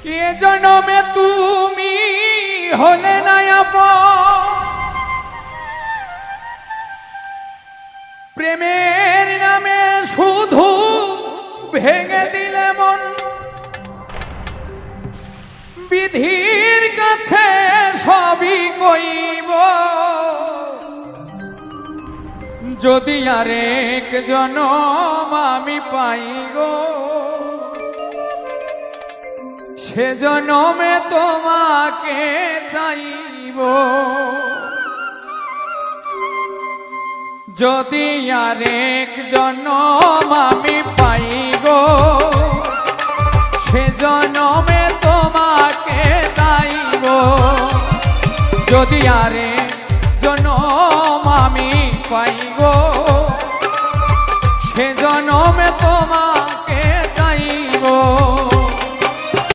এ জন্মে তুমি হলে না আপন, প্রেমের নামে শুধু ভেঙে দিলে মন। বিধির কাছে সবই কইব, যদি আরেক জনম আমি পাই গো, সে জনমে তোমাকে চাইব। যদি আরেক জনম আমি পাই গো, সে জনমে তোমাকে চাইব। যদি আরে